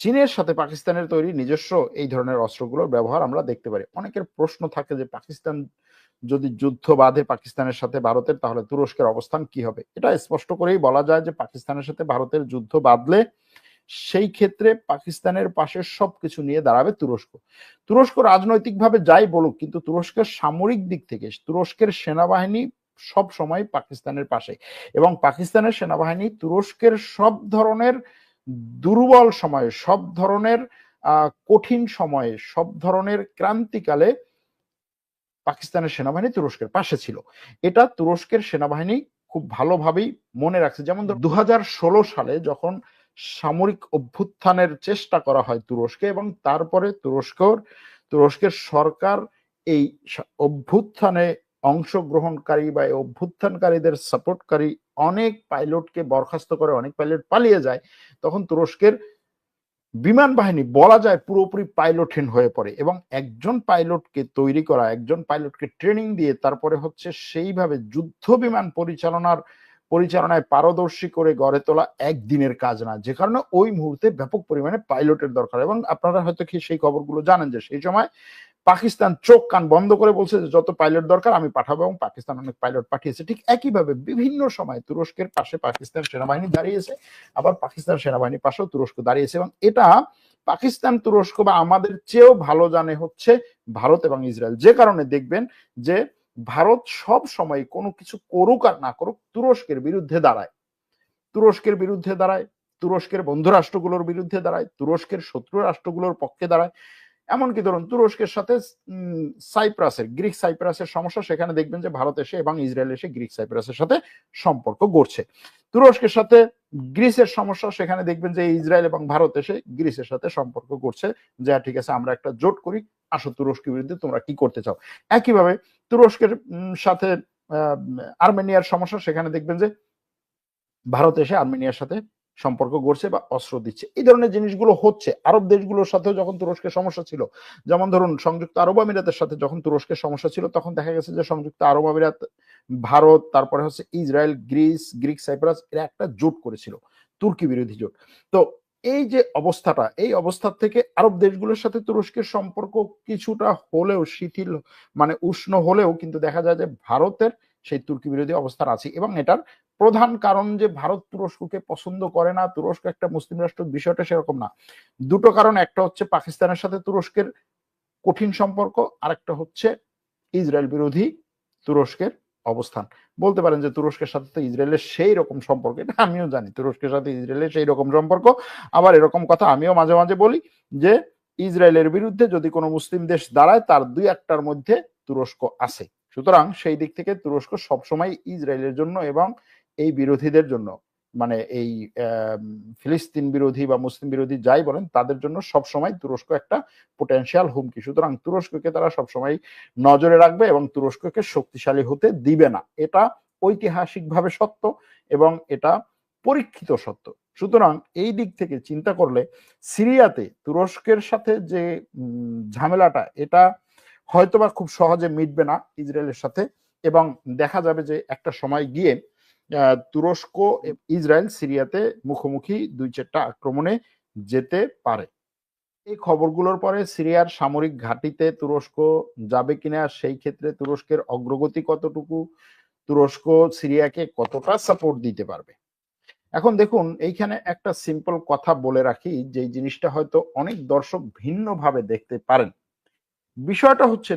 চীনের সাথে পাকিস্তানের তৈরি নিজস্ব এই ধরনের অস্ত্রগুলোর ব্যবহার আমরা দেখতে পারি। অনেকের প্রশ্ন থাকে যে পাকিস্তান যদি যুদ্ধ বাঁধে পাকিস্তানের সাথে ভারতের, তাহলে তুরস্কের অবস্থান কি হবে? এটা স্পষ্ট করেই বলা যায় যে পাকিস্তানের সাথে ভারতের যুদ্ধ বাঁধলে সেই ক্ষেত্রে পাকিস্তানের পাশে সবকিছু নিয়ে দাঁড়াবে তুরস্ক। তুরস্ক রাজনৈতিকভাবে যাই বলুক, কিন্তু তুরস্কের সামরিক দিক থেকে তুরস্কের সেনাবাহিনী সব সময় পাকিস্তানের পাশে, এবং পাকিস্তানের সেনাবাহিনী তুরস্কের সব ধরনের দুর্বল সময়ে, সব ধরনের কঠিন সময়ে, সব ধরনের ক্রান্তিকালে পাকিস্তানের সেনাবাহিনী তুরস্কের পাশে ছিল। এটা তুরস্কের সেনাবাহিনী খুব ভালোভাবেই মনে রাখছে। যেমন 2016 সালে যখন সামরিক অভ্যুত্থানের চেষ্টা করা হয় তুরস্কে, এবং তারপরে তুরস্কের সরকার এই অভ্যুত্থানে অংশগ্রহণকারী বা অভ্যুত্থানকারীদের সাপোর্টকারী অনেক পাইলটকে বরখাস্ত করে, অনেক পাইলট পালিয়ে যায়, তখন তুরস্কের বিমান বাহিনী বলা যায় পুরোপুরি পাইলটহীন হয়ে পড়ে, এবং একজন পাইলটকে তৈরি করা, একজন পাইলটকে ট্রেনিং দিয়ে তারপরে হচ্ছে সেইভাবে যুদ্ধ বিমান পরিচালনায় পারদর্শী করে গড়ে তোলা একদিনের কাজ না, যে কারণে ওই মুহূর্তে ব্যাপক পরিমাণে পাইলটের দরকার। এবং আপনারা হয়তো কি সেই খবরগুলো জানেন যে সেই সময় পাকিস্তান চোখ কান বন্ধ করে বলছে যে যত পাইলট দরকার আমি পাঠাবো, এবং পাকিস্তান অনেক পাইলট পাঠিয়েছে। ঠিক একইভাবে বিভিন্ন সময় তুরস্কের পাশে পাকিস্তান সেনাবাহিনী দাঁড়িয়েছে, আবার পাকিস্তান সেনাবাহিনীর পাশেও তুরস্ক দাঁড়িয়েছে, এবং এটা পাকিস্তান তুরস্ক বা আমাদের চেয়েও ভালো জানে হচ্ছে ভারত এবং ইসরায়েল। যে কারণে দেখবেন যে ভারত সব সময় কোনো কিছু করুক আর না করুক তুরস্কের বিরুদ্ধে দাঁড়ায়, তুরস্কের বিরুদ্ধে দাঁড়ায়, তুরস্কের বন্ধু রাষ্ট্রগুলোর বিরুদ্ধে দাঁড়ায়, তুরস্কের শত্রু রাষ্ট্রগুলোর পক্ষে দাঁড়ায়। এমনকি ধরুন তুরস্কের সাথে গ্রিক সাইপ্রাসের সমস্যা, সেখানে দেখবেন যে ভারত এসে এবং ইসরায়েল এসে গ্রিক সাইপ্রাসের সাথে সম্পর্ক গড়ছে। তুরস্কের সাথে গ্রিসের সমস্যা, সেখানে দেখবেন যে ইসরায়েল এবং ভারত এসে গ্রিসের সাথে সম্পর্ক করছে, যে ঠিক আছে আমরা একটা জোট করি, আসো তুরস্কের বিরুদ্ধে তোমরা কি করতে চাও। একইভাবে তুরস্কের সাথে আর্মেনিয়ার সমস্যা, সেখানে দেখবেন যে ভারত এসে আর্মেনিয়ার সাথে সম্পর্ক গড়ছে বা অস্ত্র দিচ্ছে। এই ধরনের জিনিসগুলো হচ্ছে। আরব দেশগুলোর সাথেও যখন তুরস্কের সমস্যা ছিল, যেমন ধরুন সংযুক্ত আরব আমিরাতের সাথে যখন তুরস্কের সমস্যা ছিল, তখন দেখা গেছে যে সংযুক্ত আরব আমিরাত, ভারত, তারপরে হচ্ছে ইসরায়েল, গ্রিক সাইপ্রাস, এরা একটা জোট করেছিল, তুর্কি বিরোধী জোট। তো এই যে অবস্থাটা, এই অবস্থা থেকে আরব দেশগুলোর সাথে তুরস্কের সম্পর্ক কিছুটা হলেও শিথিল, মানে উষ্ণ হলেও, কিন্তু দেখা যায় যে ভারতের সেই তুর্কি বিরোধী অবস্থান আছে। এবং এটার প্রধান কারণ যে ভারত তুরস্ককে পছন্দ করে না, তুরস্ক একটা মুসলিম রাষ্ট্র, বিষয়টা সেরকম না। দুটো কারণ, একটা হচ্ছে পাকিস্তানের সাথে তুরস্কের কঠিন সম্পর্ক, আর একটা হচ্ছে ইসরায়েল বিরোধী তুরস্কের অবস্থান। বলতে পারেন যে তুরস্কের সাথে তো ইসরায়েলের সেই রকম সম্পর্ক, এটা আমিও জানি, তুরস্কের সাথে ইসরায়েলের সেই রকম সম্পর্ক। আবার এরকম কথা আমিও মাঝে মাঝে বলি যে ইসরায়েলের বিরুদ্ধে যদি কোনো মুসলিম দেশ দাঁড়ায়, তার দুই একটার মধ্যে তুরস্ক আছে। সুতরাং সেই দিক থেকে তুরস্ক সবসময় ইসরায়েলের জন্য এবং এই বিরোধীদের জন্য, মানে এই ফিলিস্তিন বিরোধী বা মুসলিম বিরোধী যাই বলেন, তাদের জন্য সবসময় তুরস্ক একটা পোটেনশিয়াল হুমকি। সুতরাং তুরস্ককে তারা সবসময় নজরে রাখবে এবং তুরস্ককে শক্তিশালী হতে দিবে না। এটা ঐতিহাসিকভাবে সত্য এবং এটা পরীক্ষিত সত্য। সুতরাং এই দিক থেকে চিন্তা করলে সিরিয়াতে তুরস্কের সাথে যে ঝামেলাটা, এটা হয়তোবা খুব সহজে মিটবে না ইসরায়েলের সাথে, এবং দেখা যাবে যে একটা সময় গিয়ে তুরস্ক ইসরায়েল সিরিয়াতে মুখোমুখি 2-4টা আক্রমণে যেতে পারে। এই খবরগুলোর পরে সিরিয়ার সামরিক ঘাঁটিতে তুরস্ক যাবে কিনা, সেই ক্ষেত্রে তুরস্কের অগ্রগতি কতটুকু, তুরস্ক সিরিয়াকে কতটা সাপোর্ট দিতে পারবে। এখন দেখুন, এইখানে একটা সিম্পল কথা বলে রাখি, যে জিনিসটা হয়তো অনেক দর্শক ভিন্নভাবে দেখতে পারেন। বিষয়টা হচ্ছে